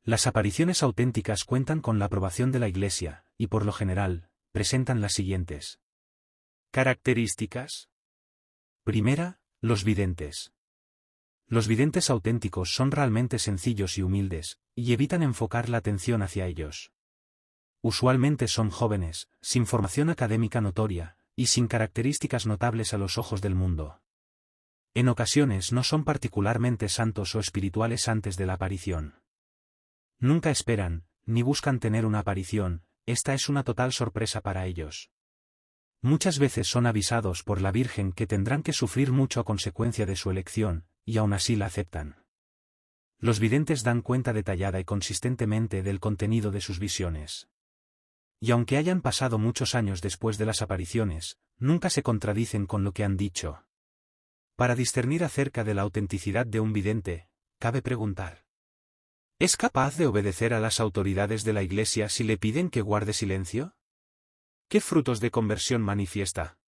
Las apariciones auténticas cuentan con la aprobación de la Iglesia, y por lo general, presentan las siguientes características. Primera, los videntes. Los videntes auténticos son realmente sencillos y humildes, y evitan enfocar la atención hacia ellos. Usualmente son jóvenes, sin formación académica notoria, y sin características notables a los ojos del mundo. En ocasiones no son particularmente santos o espirituales antes de la aparición. Nunca esperan, ni buscan tener una aparición, esta es una total sorpresa para ellos. Muchas veces son avisados por la Virgen que tendrán que sufrir mucho a consecuencia de su elección, y aún así la aceptan. Los videntes dan cuenta detallada y consistentemente del contenido de sus visiones. Y aunque hayan pasado muchos años después de las apariciones, nunca se contradicen con lo que han dicho. Para discernir acerca de la autenticidad de un vidente, cabe preguntar: ¿es capaz de obedecer a las autoridades de la Iglesia si le piden que guarde silencio? ¿Qué frutos de conversión manifiesta?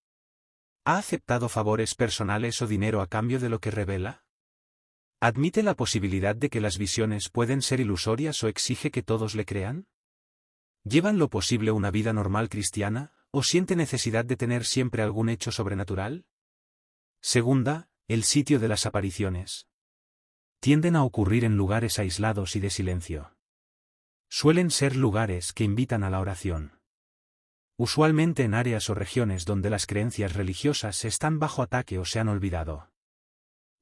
¿Ha aceptado favores personales o dinero a cambio de lo que revela? ¿Admite la posibilidad de que las visiones pueden ser ilusorias o exige que todos le crean? ¿Llevan lo posible una vida normal cristiana, o siente necesidad de tener siempre algún hecho sobrenatural? Segunda, el sitio de las apariciones. Tienden a ocurrir en lugares aislados y de silencio. Suelen ser lugares que invitan a la oración. Usualmente en áreas o regiones donde las creencias religiosas están bajo ataque o se han olvidado.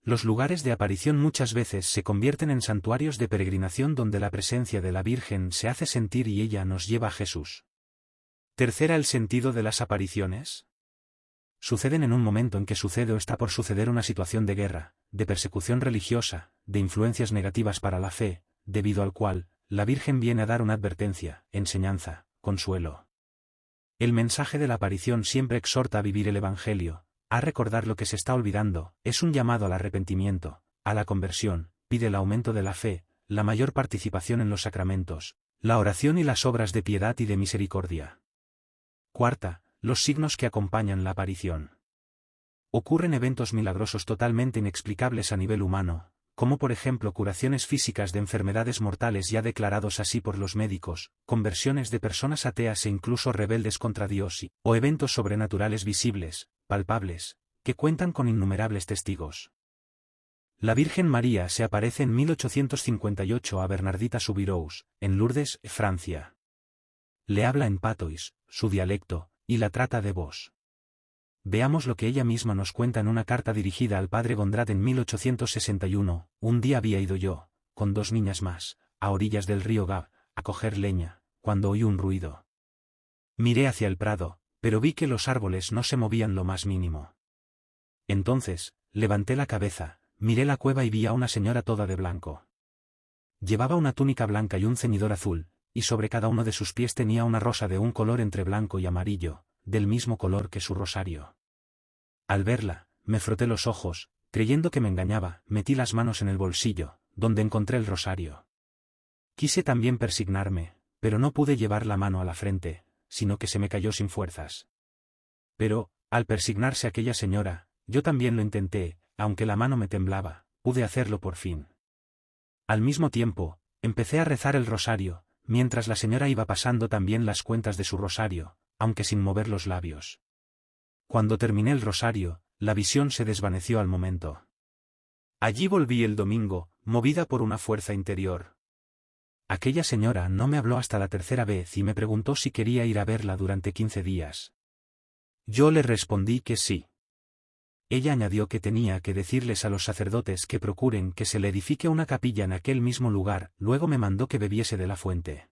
Los lugares de aparición muchas veces se convierten en santuarios de peregrinación donde la presencia de la Virgen se hace sentir y ella nos lleva a Jesús. Tercera, el sentido de las apariciones. Suceden en un momento en que sucede o está por suceder una situación de guerra, de persecución religiosa, de influencias negativas para la fe, debido al cual, la Virgen viene a dar una advertencia, enseñanza, consuelo. El mensaje de la aparición siempre exhorta a vivir el Evangelio, a recordar lo que se está olvidando, es un llamado al arrepentimiento, a la conversión, pide el aumento de la fe, la mayor participación en los sacramentos, la oración y las obras de piedad y de misericordia. Cuarta, los signos que acompañan la aparición. Ocurren eventos milagrosos totalmente inexplicables a nivel humano, como por ejemplo curaciones físicas de enfermedades mortales ya declarados así por los médicos, conversiones de personas ateas e incluso rebeldes contra Dios o eventos sobrenaturales visibles, palpables, que cuentan con innumerables testigos. La Virgen María se aparece en 1858 a Bernardita Soubirous, en Lourdes, Francia. Le habla en patois, su dialecto, y la trata de vos. Veamos lo que ella misma nos cuenta en una carta dirigida al padre Gondrat en 1861, un día había ido yo, con 2 niñas más, a orillas del río Gave, a coger leña, cuando oí un ruido. Miré hacia el prado, pero vi que los árboles no se movían lo más mínimo. Entonces, levanté la cabeza, miré la cueva y vi a una señora toda de blanco. Llevaba una túnica blanca y un ceñidor azul, y sobre cada uno de sus pies tenía una rosa de un color entre blanco y amarillo, del mismo color que su rosario. Al verla, me froté los ojos, creyendo que me engañaba, metí las manos en el bolsillo, donde encontré el rosario. Quise también persignarme, pero no pude llevar la mano a la frente, sino que se me cayó sin fuerzas. Pero, al persignarse aquella señora, yo también lo intenté, aunque la mano me temblaba, pude hacerlo por fin. Al mismo tiempo, empecé a rezar el rosario, mientras la señora iba pasando también las cuentas de su rosario, aunque sin mover los labios. Cuando terminé el rosario, la visión se desvaneció al momento. Allí volví el domingo, movida por una fuerza interior. Aquella señora no me habló hasta la tercera vez y me preguntó si quería ir a verla durante 15 días. Yo le respondí que sí. Ella añadió que tenía que decirles a los sacerdotes que procuren que se le edifique una capilla en aquel mismo lugar, luego me mandó que bebiese de la fuente.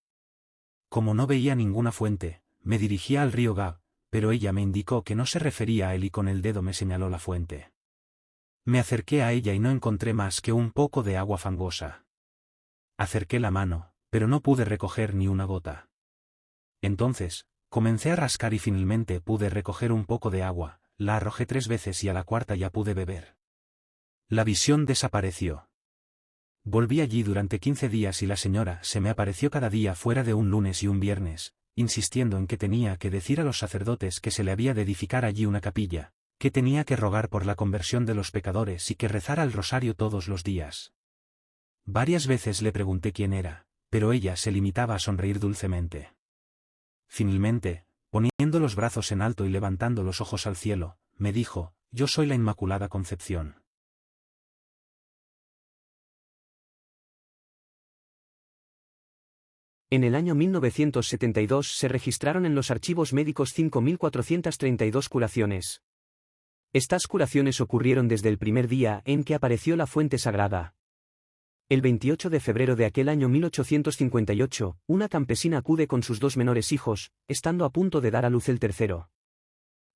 Como no veía ninguna fuente, me dirigía al río Gave, pero ella me indicó que no se refería a él y con el dedo me señaló la fuente. Me acerqué a ella y no encontré más que un poco de agua fangosa. Acerqué la mano, pero no pude recoger ni una gota. Entonces, comencé a rascar y finalmente pude recoger un poco de agua, la arrojé 3 veces y a la cuarta ya pude beber. La visión desapareció. Volví allí durante 15 días y la señora se me apareció cada día fuera de un lunes y un viernes, insistiendo en que tenía que decir a los sacerdotes que se le había de edificar allí una capilla, que tenía que rogar por la conversión de los pecadores y que rezara el rosario todos los días. Varias veces le pregunté quién era, pero ella se limitaba a sonreír dulcemente. Finalmente, poniendo los brazos en alto y levantando los ojos al cielo, me dijo: «Yo soy la Inmaculada Concepción». En el año 1972 se registraron en los archivos médicos 5.432 curaciones. Estas curaciones ocurrieron desde el primer día en que apareció la fuente sagrada. El 28 de febrero de aquel año 1858, una campesina acude con sus 2 menores hijos, estando a punto de dar a luz el tercero.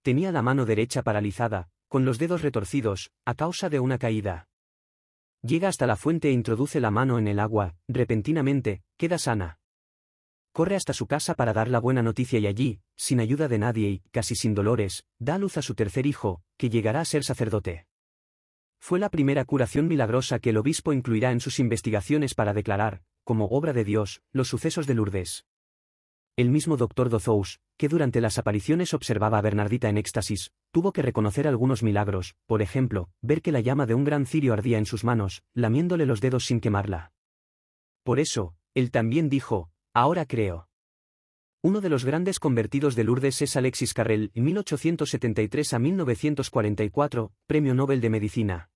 Tenía la mano derecha paralizada, con los dedos retorcidos, a causa de una caída. Llega hasta la fuente e introduce la mano en el agua, repentinamente, queda sana. Corre hasta su casa para dar la buena noticia y allí, sin ayuda de nadie y, casi sin dolores, da a luz a su tercer hijo, que llegará a ser sacerdote. Fue la primera curación milagrosa que el obispo incluirá en sus investigaciones para declarar, como obra de Dios, los sucesos de Lourdes. El mismo doctor Dozous, que durante las apariciones observaba a Bernardita en éxtasis, tuvo que reconocer algunos milagros, por ejemplo, ver que la llama de un gran cirio ardía en sus manos, lamiéndole los dedos sin quemarla. Por eso, él también dijo: «Ahora creo». Uno de los grandes convertidos de Lourdes es Alexis Carrel, 1873 a 1944, Premio Nobel de Medicina.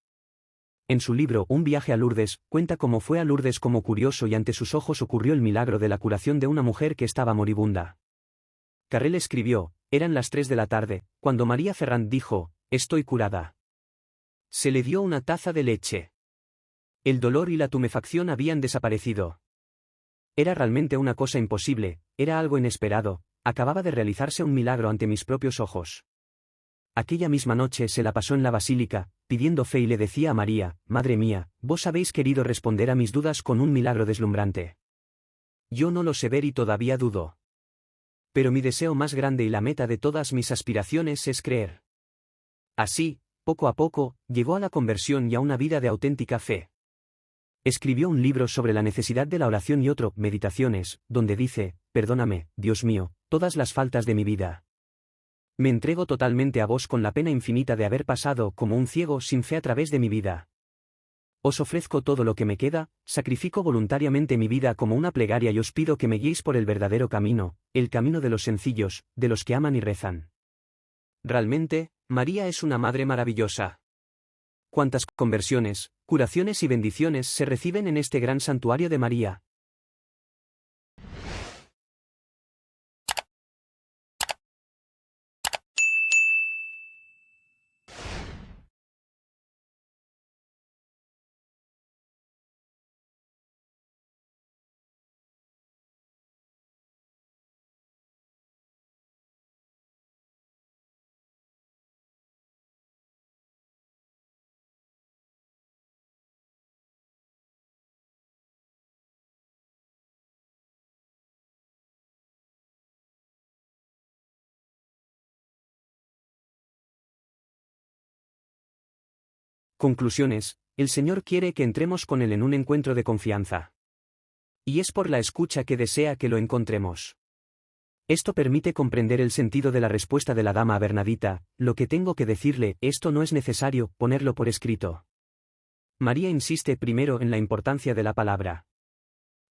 En su libro Un viaje a Lourdes, cuenta cómo fue a Lourdes como curioso y ante sus ojos ocurrió el milagro de la curación de una mujer que estaba moribunda. Carrel escribió: «Eran las 3 de la tarde, cuando María Ferrand dijo: «Estoy curada». Se le dio una taza de leche. El dolor y la tumefacción habían desaparecido. Era realmente una cosa imposible, era algo inesperado, acababa de realizarse un milagro ante mis propios ojos. Aquella misma noche se la pasó en la basílica, pidiendo fe y le decía a María: «Madre mía, vos habéis querido responder a mis dudas con un milagro deslumbrante. Yo no lo sé ver y todavía dudo. Pero mi deseo más grande y la meta de todas mis aspiraciones es creer». Así, poco a poco, llegó a la conversión y a una vida de auténtica fe. Escribió un libro sobre la necesidad de la oración y otro, Meditaciones, donde dice: «Perdóname, Dios mío, todas las faltas de mi vida. Me entrego totalmente a vos con la pena infinita de haber pasado como un ciego sin fe a través de mi vida. Os ofrezco todo lo que me queda, sacrifico voluntariamente mi vida como una plegaria y os pido que me guiéis por el verdadero camino, el camino de los sencillos, de los que aman y rezan». Realmente, María es una madre maravillosa. ¿Cuántas conversiones, curaciones y bendiciones se reciben en este gran santuario de María? Conclusiones: el Señor quiere que entremos con Él en un encuentro de confianza. Y es por la escucha que desea que lo encontremos. Esto permite comprender el sentido de la respuesta de la dama a Bernardita: «Lo que tengo que decirle, esto no es necesario ponerlo por escrito». María insiste primero en la importancia de la palabra.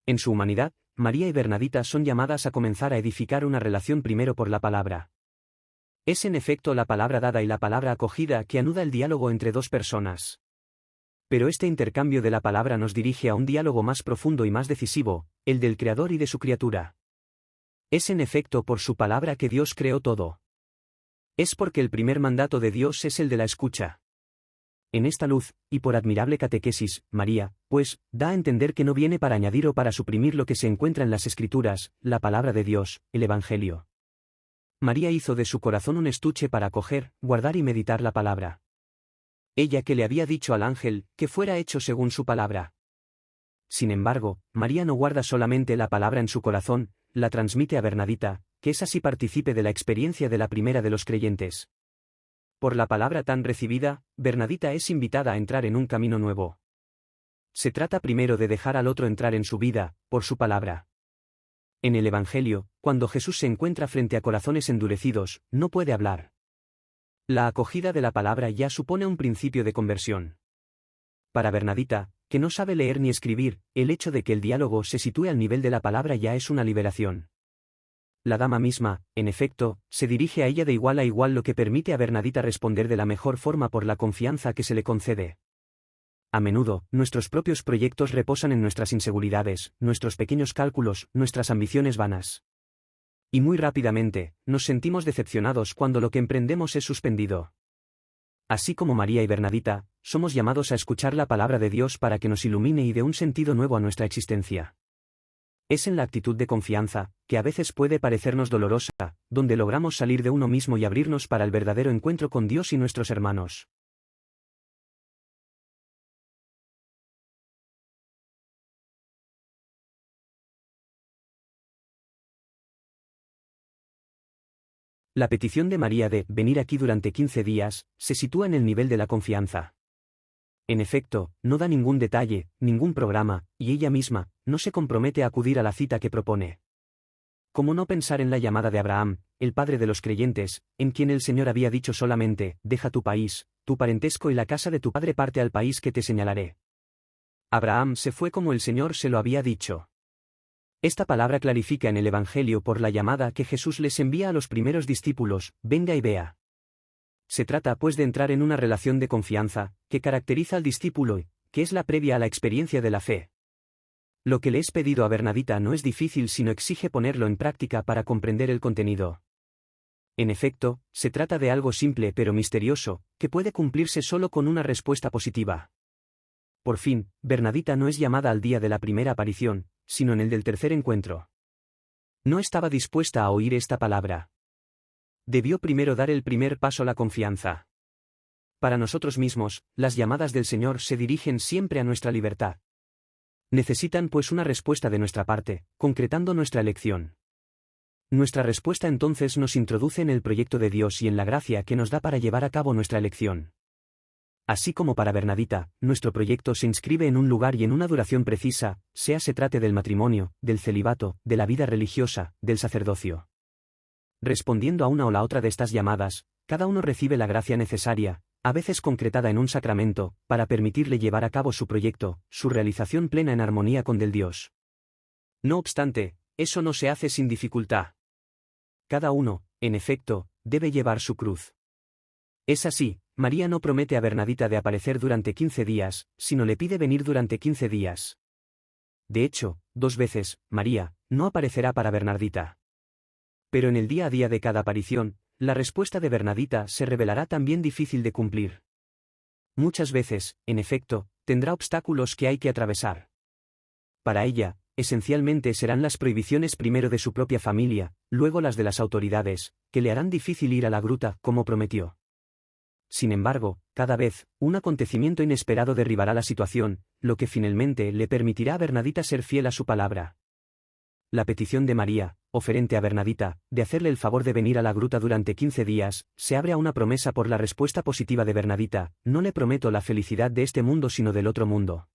En su humanidad, María y Bernardita son llamadas a comenzar a edificar una relación primero por la palabra. Es en efecto la palabra dada y la palabra acogida que anuda el diálogo entre dos personas. Pero este intercambio de la palabra nos dirige a un diálogo más profundo y más decisivo, el del Creador y de su criatura. Es en efecto por su palabra que Dios creó todo. Es porque el primer mandato de Dios es el de la escucha. En esta luz, y por admirable catequesis, María, pues, da a entender que no viene para añadir o para suprimir lo que se encuentra en las Escrituras, la palabra de Dios, el Evangelio. María hizo de su corazón un estuche para acoger, guardar y meditar la palabra. Ella que le había dicho al ángel, que fuera hecho según su palabra. Sin embargo, María no guarda solamente la palabra en su corazón, la transmite a Bernardita, que es así partícipe de la experiencia de la primera de los creyentes. Por la palabra tan recibida, Bernardita es invitada a entrar en un camino nuevo. Se trata primero de dejar al otro entrar en su vida, por su palabra. En el Evangelio, cuando Jesús se encuentra frente a corazones endurecidos, no puede hablar. La acogida de la palabra ya supone un principio de conversión. Para Bernardita, que no sabe leer ni escribir, el hecho de que el diálogo se sitúe al nivel de la palabra ya es una liberación. La dama misma, en efecto, se dirige a ella de igual a igual, lo que permite a Bernadita responder de la mejor forma por la confianza que se le concede. A menudo, nuestros propios proyectos reposan en nuestras inseguridades, nuestros pequeños cálculos, nuestras ambiciones vanas. Y muy rápidamente, nos sentimos decepcionados cuando lo que emprendemos es suspendido. Así como María y Bernadita, somos llamados a escuchar la palabra de Dios para que nos ilumine y dé un sentido nuevo a nuestra existencia. Es en la actitud de confianza, que a veces puede parecernos dolorosa, donde logramos salir de uno mismo y abrirnos para el verdadero encuentro con Dios y nuestros hermanos. La petición de María de venir aquí durante 15 días se sitúa en el nivel de la confianza. En efecto, no da ningún detalle, ningún programa, y ella misma no se compromete a acudir a la cita que propone. ¿Cómo no pensar en la llamada de Abraham, el padre de los creyentes, en quien el Señor había dicho solamente: deja tu país, tu parentesco y la casa de tu padre, parte al país que te señalaré? Abraham se fue como el Señor se lo había dicho. Esta palabra clarifica en el Evangelio por la llamada que Jesús les envía a los primeros discípulos: venga y vea. Se trata pues de entrar en una relación de confianza, que caracteriza al discípulo y que es la previa a la experiencia de la fe. Lo que le es pedido a Bernadita no es difícil, sino exige ponerlo en práctica para comprender el contenido. En efecto, se trata de algo simple pero misterioso, que puede cumplirse solo con una respuesta positiva. Por fin, Bernadita no es llamada al día de la primera aparición, sino en el del tercer encuentro. No estaba dispuesta a oír esta palabra. Debió primero dar el primer paso a la confianza. Para nosotros mismos, las llamadas del Señor se dirigen siempre a nuestra libertad. Necesitan pues una respuesta de nuestra parte, concretando nuestra elección. Nuestra respuesta entonces nos introduce en el proyecto de Dios y en la gracia que nos da para llevar a cabo nuestra elección. Así como para Bernadita, nuestro proyecto se inscribe en un lugar y en una duración precisa, sea se trate del matrimonio, del celibato, de la vida religiosa, del sacerdocio. Respondiendo a una o la otra de estas llamadas, cada uno recibe la gracia necesaria, a veces concretada en un sacramento, para permitirle llevar a cabo su proyecto, su realización plena en armonía con del Dios. No obstante, eso no se hace sin dificultad. Cada uno, en efecto, debe llevar su cruz. Es así, María no promete a Bernadita de aparecer durante 15 días, sino le pide venir durante 15 días. De hecho, 2 veces, María no aparecerá para Bernardita. Pero en el día a día de cada aparición, la respuesta de Bernadita se revelará también difícil de cumplir. Muchas veces, en efecto, tendrá obstáculos que hay que atravesar. Para ella, esencialmente serán las prohibiciones primero de su propia familia, luego las de las autoridades, que le harán difícil ir a la gruta, como prometió. Sin embargo, cada vez, un acontecimiento inesperado derribará la situación, lo que finalmente le permitirá a Bernadita ser fiel a su palabra. La petición de María, oferente a Bernadita, de hacerle el favor de venir a la gruta durante 15 días, se abre a una promesa por la respuesta positiva de Bernadita: no le prometo la felicidad de este mundo sino del otro mundo.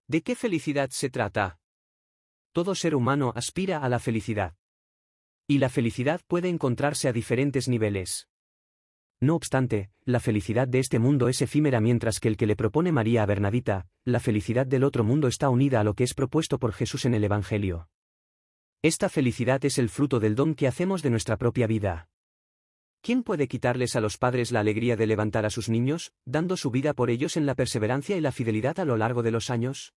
¿De qué felicidad se trata? Todo ser humano aspira a la felicidad. Y la felicidad puede encontrarse a diferentes niveles. No obstante, la felicidad de este mundo es efímera, mientras que el que le propone María a Bernadita, la felicidad del otro mundo, está unida a lo que es propuesto por Jesús en el Evangelio. Esta felicidad es el fruto del don que hacemos de nuestra propia vida. ¿Quién puede quitarles a los padres la alegría de levantar a sus niños, dando su vida por ellos en la perseverancia y la fidelidad a lo largo de los años?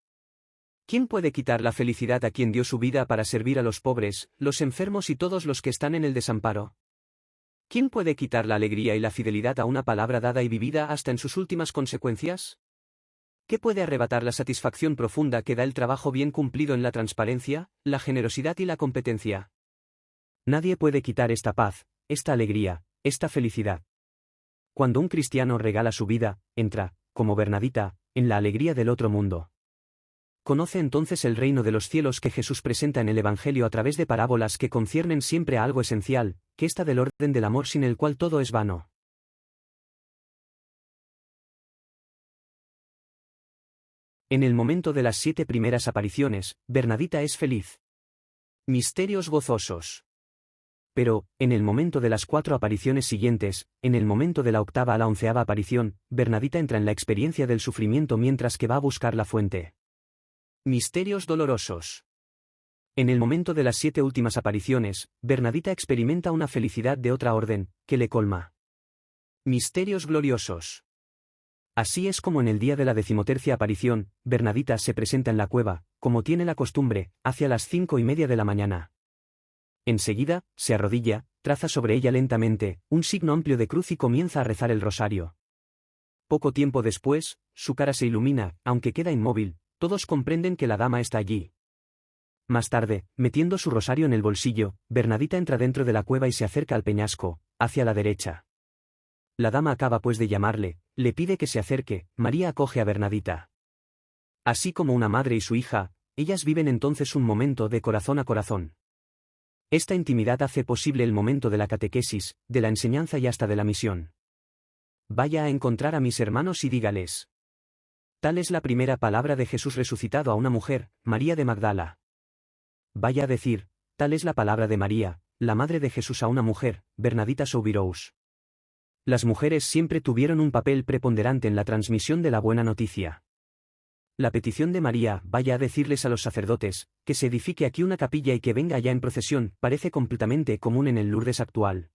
¿Quién puede quitar la felicidad a quien dio su vida para servir a los pobres, los enfermos y todos los que están en el desamparo? ¿Quién puede quitar la alegría y la fidelidad a una palabra dada y vivida hasta en sus últimas consecuencias? ¿Qué puede arrebatar la satisfacción profunda que da el trabajo bien cumplido en la transparencia, la generosidad y la competencia? Nadie puede quitar esta paz, esta alegría, esta felicidad. Cuando un cristiano regala su vida, entra, como Bernadita, en la alegría del otro mundo. Conoce entonces el reino de los cielos que Jesús presenta en el Evangelio a través de parábolas que conciernen siempre a algo esencial, que está del orden del amor sin el cual todo es vano. En el momento de las 7 primeras apariciones, Bernadita es feliz. Misterios gozosos. Pero, en el momento de las 4 apariciones siguientes, en el momento de la 8ª a la 11ª aparición, Bernadita entra en la experiencia del sufrimiento mientras que va a buscar la fuente. Misterios dolorosos. En el momento de las 7 últimas apariciones, Bernadita experimenta una felicidad de otra orden, que le colma. Misterios gloriosos. Así es como en el día de la 13ª aparición, Bernadita se presenta en la cueva, como tiene la costumbre, hacia las 5:30 de la mañana. Enseguida, se arrodilla, traza sobre ella lentamente un signo amplio de cruz y comienza a rezar el rosario. Poco tiempo después, su cara se ilumina, aunque queda inmóvil, todos comprenden que la dama está allí. Más tarde, metiendo su rosario en el bolsillo, Bernadita entra dentro de la cueva y se acerca al peñasco, hacia la derecha. La dama acaba pues de llamarle, le pide que se acerque, María acoge a Bernadita. Así como una madre y su hija, ellas viven entonces un momento de corazón a corazón. Esta intimidad hace posible el momento de la catequesis, de la enseñanza y hasta de la misión. Vaya a encontrar a mis hermanos y dígales. Tal es la primera palabra de Jesús resucitado a una mujer, María de Magdala. Vaya a decir, tal es la palabra de María, la madre de Jesús a una mujer, Bernadita Soubirous. Las mujeres siempre tuvieron un papel preponderante en la transmisión de la buena noticia. La petición de María, vaya a decirles a los sacerdotes, que se edifique aquí una capilla y que venga allá en procesión, parece completamente común en el Lourdes actual.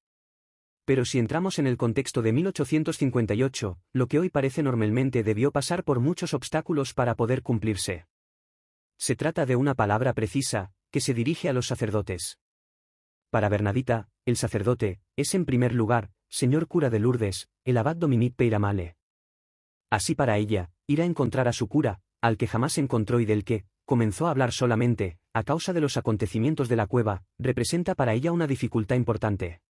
Pero si entramos en el contexto de 1858, lo que hoy parece normalmente debió pasar por muchos obstáculos para poder cumplirse. Se trata de una palabra precisa, que se dirige a los sacerdotes. Para Bernadita, el sacerdote, es en primer lugar, señor cura de Lourdes, el abad Dominique Peyramale. Así para ella, ir a encontrar a su cura, al que jamás encontró y del que, comenzó a hablar solamente, a causa de los acontecimientos de la cueva, representa para ella una dificultad importante.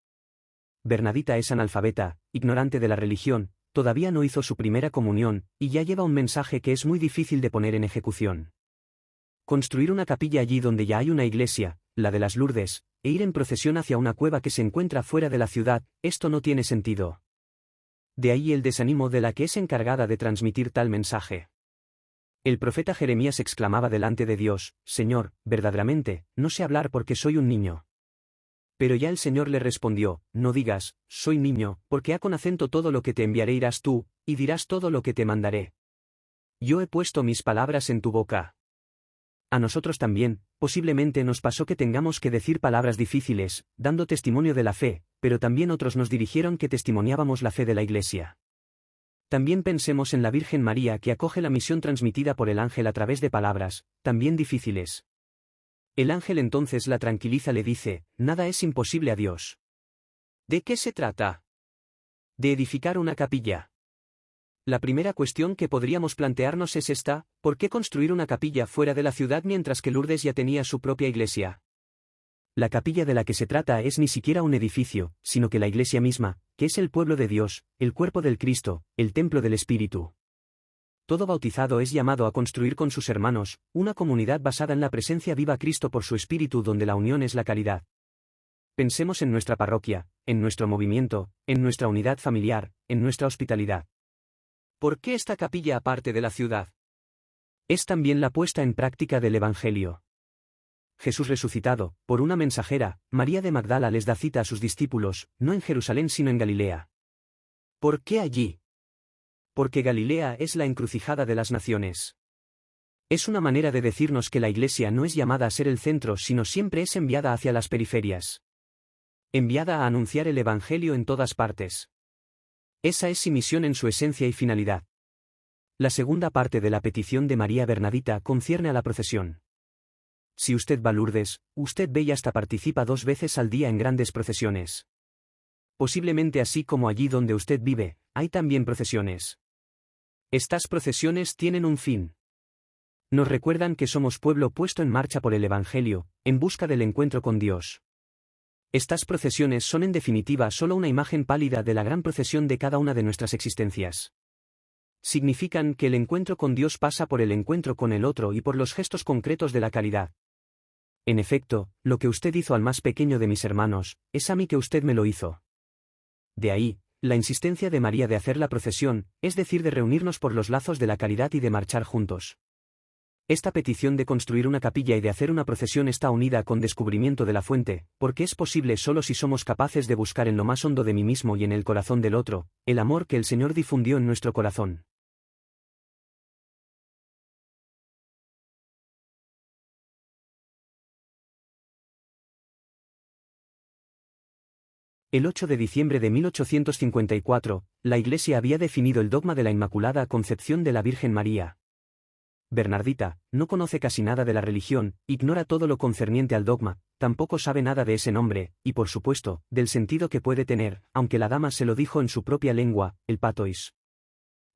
Bernadita es analfabeta, ignorante de la religión, todavía no hizo su primera comunión, y ya lleva un mensaje que es muy difícil de poner en ejecución. Construir una capilla allí donde ya hay una iglesia, la de las Lourdes, e ir en procesión hacia una cueva que se encuentra fuera de la ciudad, esto no tiene sentido. De ahí el desánimo de la que es encargada de transmitir tal mensaje. El profeta Jeremías exclamaba delante de Dios, Señor, verdaderamente, no sé hablar porque soy un niño. Pero ya el Señor le respondió, no digas, soy niño, porque ha con acento todo lo que te enviaré irás tú, y dirás todo lo que te mandaré. Yo he puesto mis palabras en tu boca. A nosotros también, posiblemente nos pasó que tengamos que decir palabras difíciles, dando testimonio de la fe, pero también otros nos dirigieron que testimoniábamos la fe de la Iglesia. También pensemos en la Virgen María que acoge la misión transmitida por el ángel a través de palabras, también difíciles. El ángel entonces la tranquiliza, le dice, nada es imposible a Dios. ¿De qué se trata? De edificar una capilla. La primera cuestión que podríamos plantearnos es esta, ¿por qué construir una capilla fuera de la ciudad mientras que Lourdes ya tenía su propia iglesia? La capilla de la que se trata es ni siquiera un edificio, sino que la iglesia misma, que es el pueblo de Dios, el cuerpo del Cristo, el templo del Espíritu. Todo bautizado es llamado a construir con sus hermanos, una comunidad basada en la presencia viva Cristo por su Espíritu donde la unión es la caridad. Pensemos en nuestra parroquia, en nuestro movimiento, en nuestra unidad familiar, en nuestra hospitalidad. ¿Por qué esta capilla aparte de la ciudad? Es también la puesta en práctica del Evangelio. Jesús resucitado, por una mensajera, María de Magdala les da cita a sus discípulos, no en Jerusalén sino en Galilea. ¿Por qué allí? Porque Galilea es la encrucijada de las naciones. Es una manera de decirnos que la Iglesia no es llamada a ser el centro sino siempre es enviada hacia las periferias. Enviada a anunciar el Evangelio en todas partes. Esa es su misión en su esencia y finalidad. La segunda parte de la petición de María Bernadita concierne a la procesión. Si usted va a Lourdes, usted ve y hasta participa 2 veces al día en grandes procesiones. Posiblemente así como allí donde usted vive, hay también procesiones. Estas procesiones tienen un fin. Nos recuerdan que somos pueblo puesto en marcha por el Evangelio, en busca del encuentro con Dios. Estas procesiones son en definitiva solo una imagen pálida de la gran procesión de cada una de nuestras existencias. Significan que el encuentro con Dios pasa por el encuentro con el otro y por los gestos concretos de la caridad. En efecto, lo que usted hizo al más pequeño de mis hermanos, es a mí que usted me lo hizo. De ahí, la insistencia de María de hacer la procesión, es decir, de reunirnos por los lazos de la caridad y de marchar juntos. Esta petición de construir una capilla y de hacer una procesión está unida con descubrimiento de la fuente, porque es posible solo si somos capaces de buscar en lo más hondo de mí mismo y en el corazón del otro, el amor que el Señor difundió en nuestro corazón. El 8 de diciembre de 1854, la Iglesia había definido el dogma de la Inmaculada Concepción de la Virgen María. Bernardita no conoce casi nada de la religión, ignora todo lo concerniente al dogma, tampoco sabe nada de ese nombre, y por supuesto, del sentido que puede tener, aunque la dama se lo dijo en su propia lengua, el patois.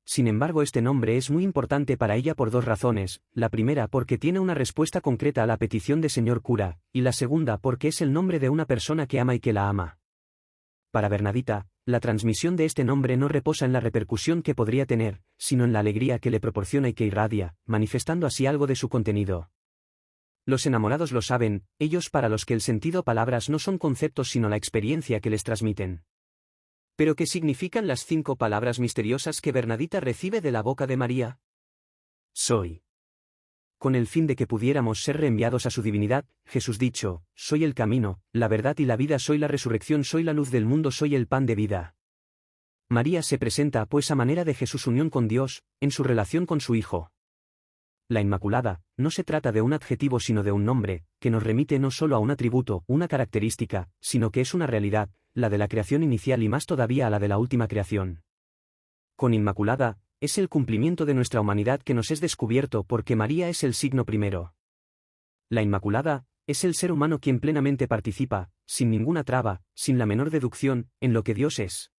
Sin embargo, este nombre es muy importante para ella por dos razones, la primera porque tiene una respuesta concreta a la petición de señor cura, y la segunda porque es el nombre de una persona que ama y que la ama. Para Bernardita, la transmisión de este nombre no reposa en la repercusión que podría tener, sino en la alegría que le proporciona y que irradia, manifestando así algo de su contenido. Los enamorados lo saben, ellos para los que el sentido palabras no son conceptos sino la experiencia que les transmiten. ¿Pero qué significan las 5 palabras misteriosas que Bernardita recibe de la boca de María? Soy. Con el fin de que pudiéramos ser reenviados a su divinidad, Jesús dicho, soy el camino, la verdad y la vida, soy la resurrección, soy la luz del mundo, soy el pan de vida. María se presenta pues a manera de Jesús unión con Dios, en su relación con su Hijo. La Inmaculada, no se trata de un adjetivo sino de un nombre, que nos remite no solo a un atributo, una característica, sino que es una realidad, la de la creación inicial y más todavía a la de la última creación. Con Inmaculada, es el cumplimiento de nuestra humanidad que nos es descubierto porque María es el signo primero. La Inmaculada, es el ser humano quien plenamente participa, sin ninguna traba, sin la menor deducción, en lo que Dios es.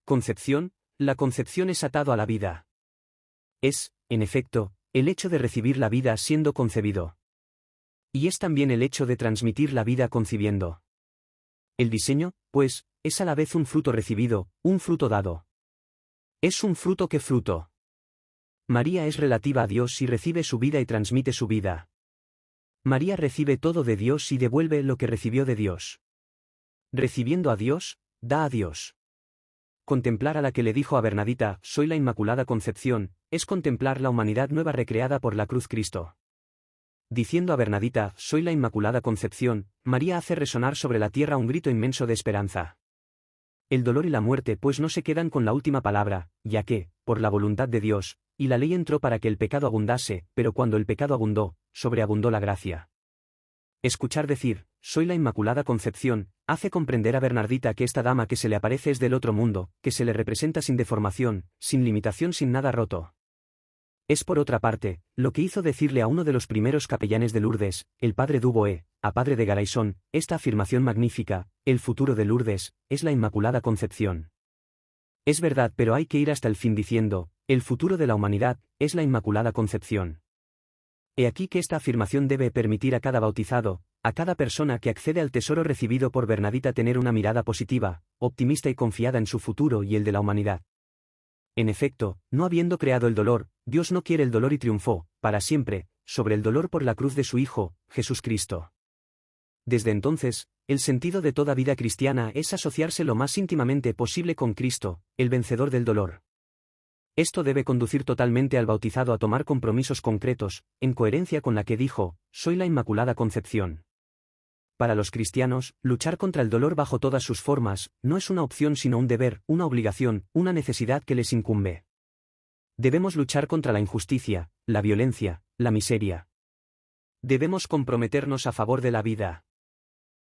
Concepción, la concepción es atado a la vida. Es, en efecto, el hecho de recibir la vida siendo concebido. Y es también el hecho de transmitir la vida concibiendo. El diseño, pues, es a la vez un fruto recibido, un fruto dado. Es un fruto que fruto. María es relativa a Dios y recibe su vida y transmite su vida. María recibe todo de Dios y devuelve lo que recibió de Dios. Recibiendo a Dios, da a Dios. Contemplar a la que le dijo a Bernardita, soy la Inmaculada Concepción, es contemplar la humanidad nueva recreada por la cruz Cristo. Diciendo a Bernardita, soy la Inmaculada Concepción, María hace resonar sobre la tierra un grito inmenso de esperanza. El dolor y la muerte pues no se quedan con la última palabra, ya que, por la voluntad de Dios, y la ley entró para que el pecado abundase, pero cuando el pecado abundó, sobreabundó la gracia. Escuchar decir, soy la Inmaculada Concepción, hace comprender a Bernardita que esta dama que se le aparece es del otro mundo, que se le representa sin deformación, sin limitación, sin nada roto. Es por otra parte, lo que hizo decirle a uno de los primeros capellanes de Lourdes, el padre Duboé, a padre de Garaisón, esta afirmación magnífica, el futuro de Lourdes, es la Inmaculada Concepción. Es verdad, pero hay que ir hasta el fin diciendo, el futuro de la humanidad, es la Inmaculada Concepción. He aquí que esta afirmación debe permitir a cada bautizado, a cada persona que accede al tesoro recibido por Bernardita tener una mirada positiva, optimista y confiada en su futuro y el de la humanidad. En efecto, no habiendo creado el dolor, Dios no quiere el dolor y triunfó, para siempre, sobre el dolor por la cruz de su Hijo, Jesús Cristo. Desde entonces, el sentido de toda vida cristiana es asociarse lo más íntimamente posible con Cristo, el vencedor del dolor. Esto debe conducir totalmente al bautizado a tomar compromisos concretos, en coherencia con la que dijo, soy la Inmaculada Concepción. Para los cristianos, luchar contra el dolor bajo todas sus formas, no es una opción sino un deber, una obligación, una necesidad que les incumbe. Debemos luchar contra la injusticia, la violencia, la miseria. Debemos comprometernos a favor de la vida.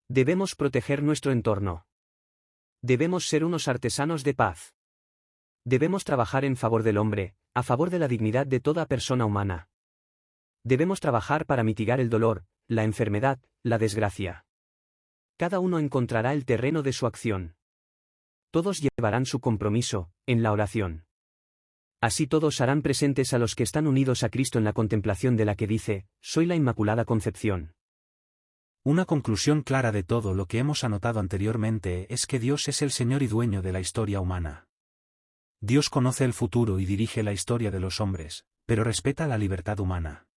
Debemos proteger nuestro entorno. Debemos ser unos artesanos de paz. Debemos trabajar en favor del hombre, a favor de la dignidad de toda persona humana. Debemos trabajar para mitigar el dolor, la enfermedad, la desgracia. Cada uno encontrará el terreno de su acción. Todos llevarán su compromiso, en la oración. Así todos harán presentes a los que están unidos a Cristo en la contemplación de la que dice, soy la Inmaculada Concepción. Una conclusión clara de todo lo que hemos anotado anteriormente es que Dios es el Señor y dueño de la historia humana. Dios conoce el futuro y dirige la historia de los hombres, pero respeta la libertad humana.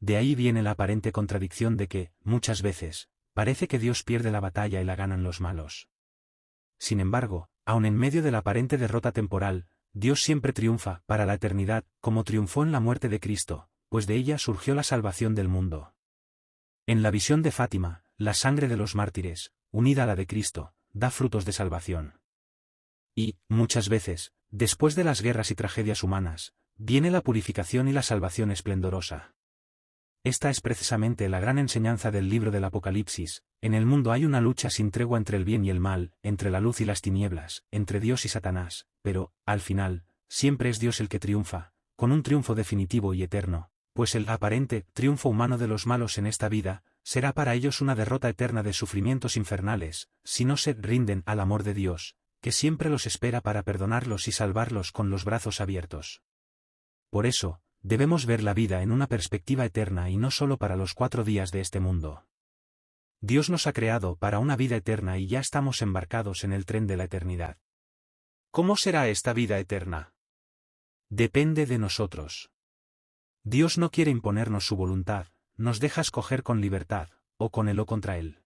De ahí viene la aparente contradicción de que, muchas veces, parece que Dios pierde la batalla y la ganan los malos. Sin embargo, aun en medio de la aparente derrota temporal, Dios siempre triunfa, para la eternidad, como triunfó en la muerte de Cristo, pues de ella surgió la salvación del mundo. En la visión de Fátima, la sangre de los mártires, unida a la de Cristo, da frutos de salvación. Y, muchas veces, después de las guerras y tragedias humanas, viene la purificación y la salvación esplendorosa. Esta es precisamente la gran enseñanza del libro del Apocalipsis: en el mundo hay una lucha sin tregua entre el bien y el mal, entre la luz y las tinieblas, entre Dios y Satanás, pero, al final, siempre es Dios el que triunfa, con un triunfo definitivo y eterno, pues el aparente triunfo humano de los malos en esta vida, será para ellos una derrota eterna de sufrimientos infernales, si no se rinden al amor de Dios, que siempre los espera para perdonarlos y salvarlos con los brazos abiertos. Por eso, debemos ver la vida en una perspectiva eterna y no solo para los 4 días de este mundo. Dios nos ha creado para una vida eterna y ya estamos embarcados en el tren de la eternidad. ¿Cómo será esta vida eterna? Depende de nosotros. Dios no quiere imponernos su voluntad, nos deja escoger con libertad, o con él o contra él.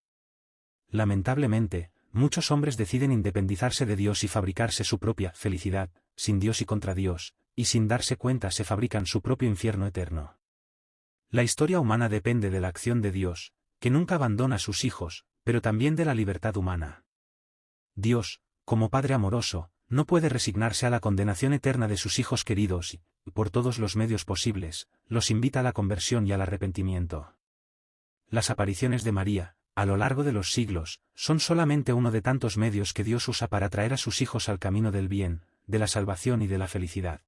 Lamentablemente, muchos hombres deciden independizarse de Dios y fabricarse su propia felicidad, sin Dios y contra Dios, y sin darse cuenta se fabrican su propio infierno eterno. La historia humana depende de la acción de Dios, que nunca abandona a sus hijos, pero también de la libertad humana. Dios, como Padre amoroso, no puede resignarse a la condenación eterna de sus hijos queridos y, por todos los medios posibles, los invita a la conversión y al arrepentimiento. Las apariciones de María, a lo largo de los siglos, son solamente uno de tantos medios que Dios usa para traer a sus hijos al camino del bien, de la salvación y de la felicidad.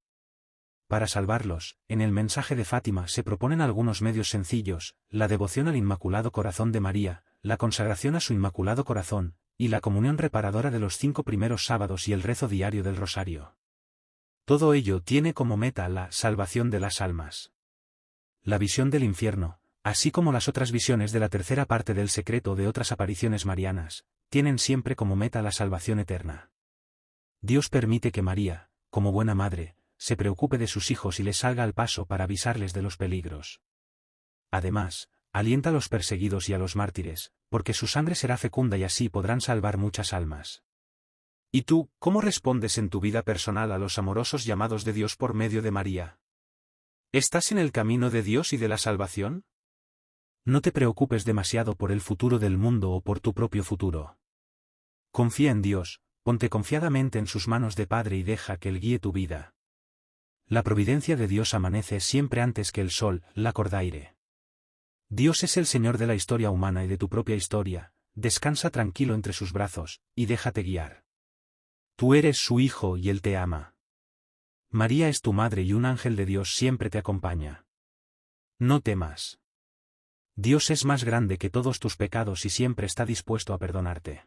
Para salvarlos, en el mensaje de Fátima se proponen algunos medios sencillos: la devoción al Inmaculado Corazón de María, la consagración a su Inmaculado Corazón, y la comunión reparadora de los 5 primeros sábados y el rezo diario del rosario. Todo ello tiene como meta la salvación de las almas. La visión del infierno, así como las otras visiones de la tercera parte del secreto de otras apariciones marianas, tienen siempre como meta la salvación eterna. Dios permite que María, como buena madre, se preocupe de sus hijos y les salga al paso para avisarles de los peligros. Además, alienta a los perseguidos y a los mártires, porque su sangre será fecunda y así podrán salvar muchas almas. ¿Y tú, cómo respondes en tu vida personal a los amorosos llamados de Dios por medio de María? ¿Estás en el camino de Dios y de la salvación? No te preocupes demasiado por el futuro del mundo o por tu propio futuro. Confía en Dios, ponte confiadamente en sus manos de Padre y deja que Él guíe tu vida. La providencia de Dios amanece siempre antes que el sol, la cordaire. Dios es el Señor de la historia humana y de tu propia historia, descansa tranquilo entre sus brazos, y déjate guiar. Tú eres su hijo y Él te ama. María es tu madre y un ángel de Dios siempre te acompaña. No temas. Dios es más grande que todos tus pecados y siempre está dispuesto a perdonarte.